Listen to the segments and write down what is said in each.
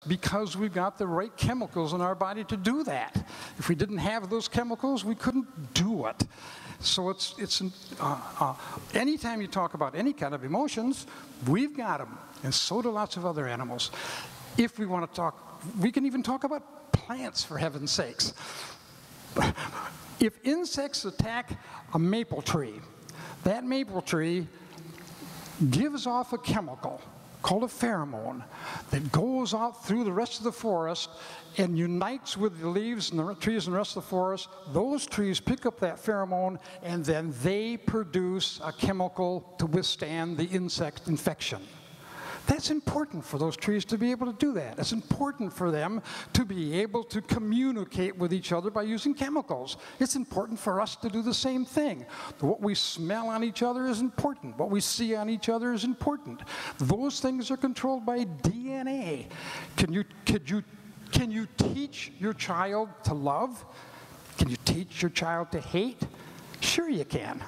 because we've got the right chemicals in our body to do that. If we didn't have those chemicals, we couldn't do it. So anytime you talk about any kind of emotions, we've got them, and so do lots of other animals. If we want to talk, we can even talk about plants, for heaven's sakes. If insects attack a maple tree, that maple tree gives off a chemical called a pheromone that goes out through the rest of the forest and unites with the leaves and the trees and the rest of the forest. Those trees pick up that pheromone, and then they produce a chemical to withstand the insect infection. That's important for those trees to be able to do that. It's important for them to be able to communicate with each other by using chemicals. It's important for us to do the same thing. What we smell on each other is important. What we see on each other is important. Those things are controlled by DNA. Can you teach your child to love? Can you teach your child to hate? Sure you can.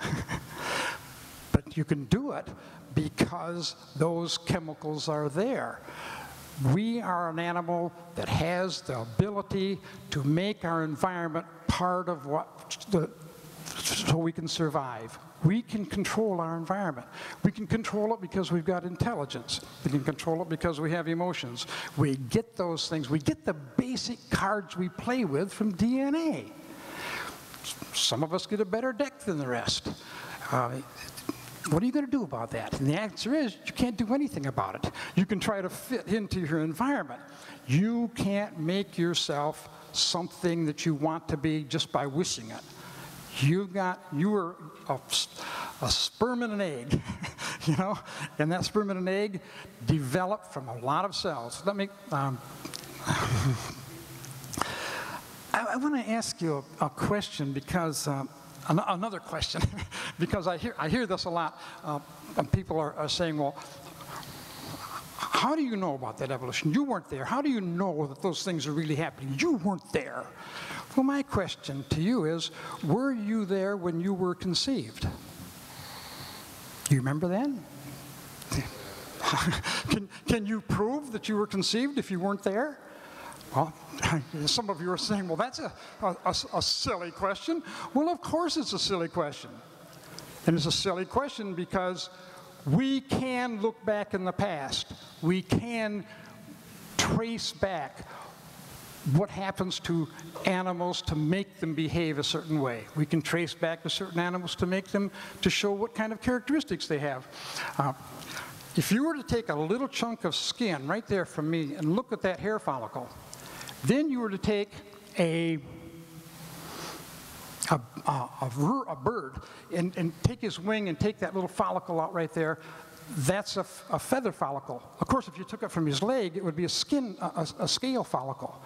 But you can do it because those chemicals are there. We are an animal that has the ability to make our environment part of so we can survive. We can control our environment. We can control it because we've got intelligence. We can control it because we have emotions. We get those things. We get the basic cards we play with from DNA. Some of us get a better deck than the rest. What are you going to do about that? And the answer is, you can't do anything about it. You can try to fit into your environment. You can't make yourself something that you want to be just by wishing it. You were a sperm and an egg, you know, and that sperm and an egg developed from a lot of cells. Let me. I want to ask you a question because. Another question, because I hear this a lot, and people are saying, well, how do you know about that evolution? You weren't there. How do you know that those things are really happening? You weren't there. Well, my question to you is, were you there when you were conceived? Do you remember then? Can you prove that you were conceived if you weren't there? Well, some of you are saying, well, that's a silly question. Well, of course it's a silly question. And it's a silly question because we can look back in the past. We can trace back what happens to animals to make them behave a certain way. We can trace back to certain animals to show what kind of characteristics they have. If you were to take a little chunk of skin right there from me and look at that hair follicle, then you were to take a bird and take his wing and take that little follicle out right there. That's a feather follicle. Of course, if you took it from his leg, it would be a scale follicle.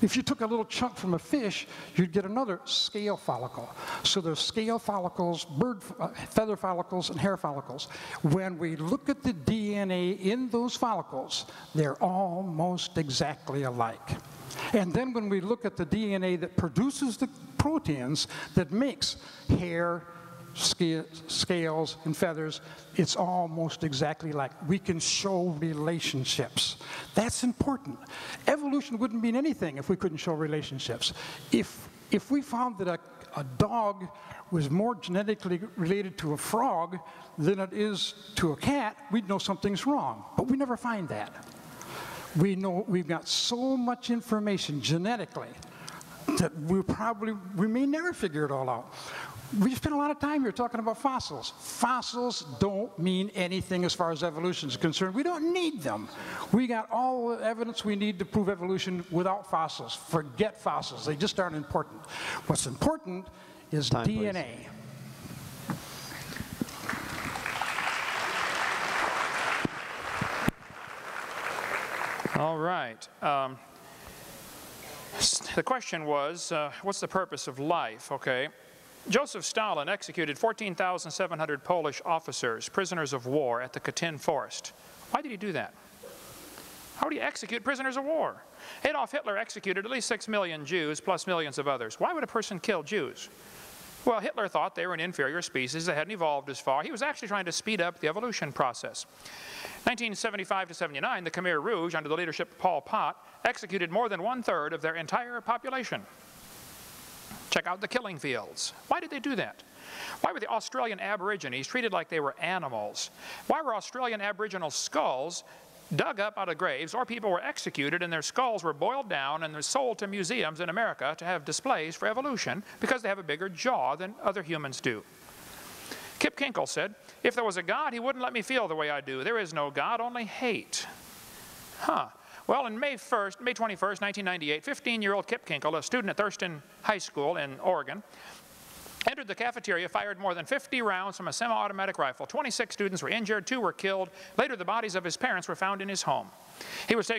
If you took a little chunk from a fish, you'd get another scale follicle. So there's scale follicles, feather follicles, and hair follicles. When we look at the DNA in those follicles, they're almost exactly alike. And then when we look at the DNA that produces the proteins that makes hair, scales, and feathers, it's almost exactly like. We can show relationships. That's important. Evolution wouldn't mean anything if we couldn't show relationships. If we found that a dog was more genetically related to a frog than it is to a cat, we'd know something's wrong. But we never find that. We know we've got so much information genetically that we may never figure it all out. We spent a lot of time here talking about fossils. Fossils don't mean anything as far as evolution is concerned. We don't need them. We got all the evidence we need to prove evolution without fossils. Forget fossils. They just aren't important. What's important is DNA. Please. All right. The question was, what's the purpose of life? Okay. Joseph Stalin executed 14,700 Polish officers, prisoners of war, at the Katyn Forest. Why did he do that? How do you execute prisoners of war? Adolf Hitler executed at least 6 million Jews, plus millions of others. Why would a person kill Jews? Well, Hitler thought they were an inferior species that hadn't evolved as far. He was actually trying to speed up the evolution process. 1975 to 79, the Khmer Rouge, under the leadership of Pol Pot, executed more than 1/3 of their entire population. Check out the killing fields. Why did they do that? Why were the Australian Aborigines treated like they were animals? Why were Australian Aboriginal skulls dug up out of graves, or people were executed and their skulls were boiled down and they're sold to museums in America to have displays for evolution because they have a bigger jaw than other humans do? Kip Kinkle said, if there was a God, he wouldn't let me feel the way I do. There is no God, only hate. Well, on May 21st, 1998, 15-year-old Kip Kinkle, a student at Thurston High School in Oregon, entered the cafeteria, fired more than 50 rounds from a semi-automatic rifle. 26 students were injured, 2 were killed. Later, the bodies of his parents were found in his home. He was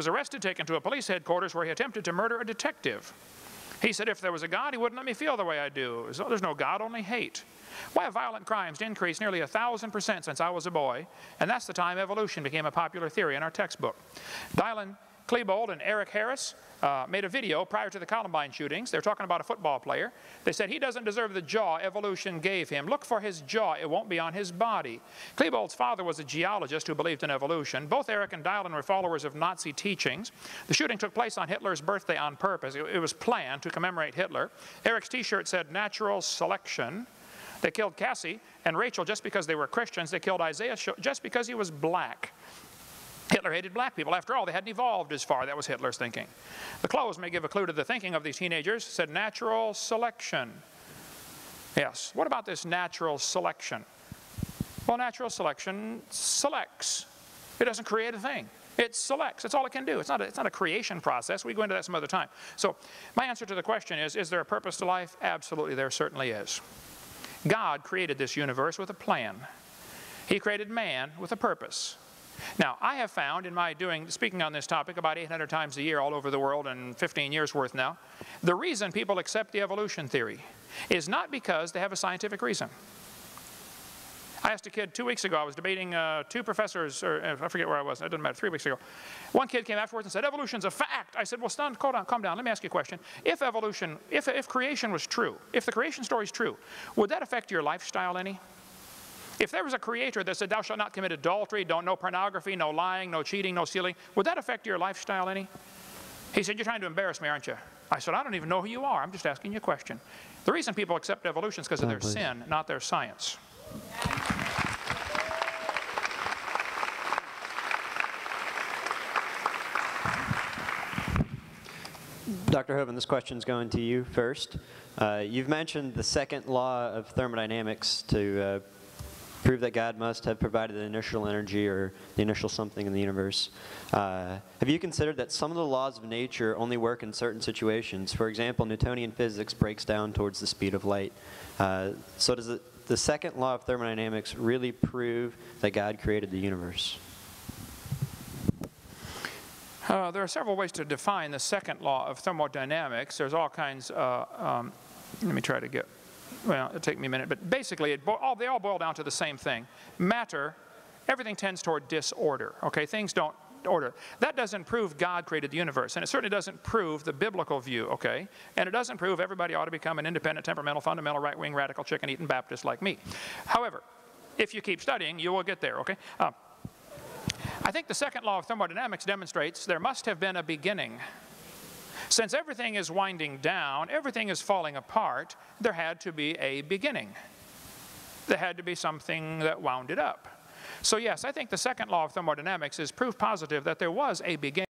arrested, taken to a police headquarters where he attempted to murder a detective. He said, if there was a God, he wouldn't let me feel the way I do. So there's no God, only hate. Why have violent crimes increased nearly 1,000% since I was a boy? And that's the time evolution became a popular theory in our textbook. Dylan Klebold and Eric Harris made a video prior to the Columbine shootings. They're talking about a football player. They said he doesn't deserve the jaw evolution gave him. Look for his jaw. It won't be on his body. Klebold's father was a geologist who believed in evolution. Both Eric and Dylan were followers of Nazi teachings. The shooting took place on Hitler's birthday on purpose. It was planned to commemorate Hitler. Eric's t-shirt said natural selection. They killed Cassie and Rachel just because they were Christians. They killed Isaiah just because he was black. Hitler hated black people. After all, they hadn't evolved as far. That was Hitler's thinking. The clothes may give a clue to the thinking of these teenagers. It said natural selection. Yes. What about this natural selection? Well, natural selection selects. It doesn't create a thing. It selects. That's all it can do. It's not a creation process. We go into that some other time. So my answer to the question is there a purpose to life? Absolutely, there certainly is. God created this universe with a plan. He created man with a purpose. Now, I have found in my speaking on this topic about 800 times a year all over the world and 15 years worth now, the reason people accept the evolution theory is not because they have a scientific reason. I asked a kid 2 weeks ago, I was debating 2 professors, or I forget where I was, it doesn't matter, 3 weeks ago. One kid came afterwards and said, evolution's a fact. I said, well, calm down, let me ask you a question. If evolution, if creation was true, if the creation story is true, would that affect your lifestyle any? If there was a creator that said, thou shalt not commit adultery, no pornography, no lying, no cheating, no stealing, would that affect your lifestyle any? He said, you're trying to embarrass me, aren't you? I said, I don't even know who you are. I'm just asking you a question. The reason people accept evolution is because of their sin, not their science. Dr. Hovind, this question is going to you first. You've mentioned the second law of thermodynamics to prove that God must have provided the initial energy or the initial something in the universe. Have you considered that some of the laws of nature only work in certain situations? For example, Newtonian physics breaks down towards the speed of light. So does the second law of thermodynamics really prove that God created the universe? There are several ways to define the second law of thermodynamics. There's all kinds, let me try to get, well, it'll take me a minute, but basically they all boil down to the same thing. Matter, everything tends toward disorder, okay? Things don't order. That doesn't prove God created the universe, and it certainly doesn't prove the biblical view, okay? And it doesn't prove everybody ought to become an independent, temperamental, fundamental, right-wing, radical, chicken-eating Baptist like me. However, if you keep studying, you will get there, okay? I think the second law of thermodynamics demonstrates there must have been a beginning. Since everything is winding down, everything is falling apart, there had to be a beginning. There had to be something that wound it up. So yes, I think the second law of thermodynamics is proof positive that there was a beginning.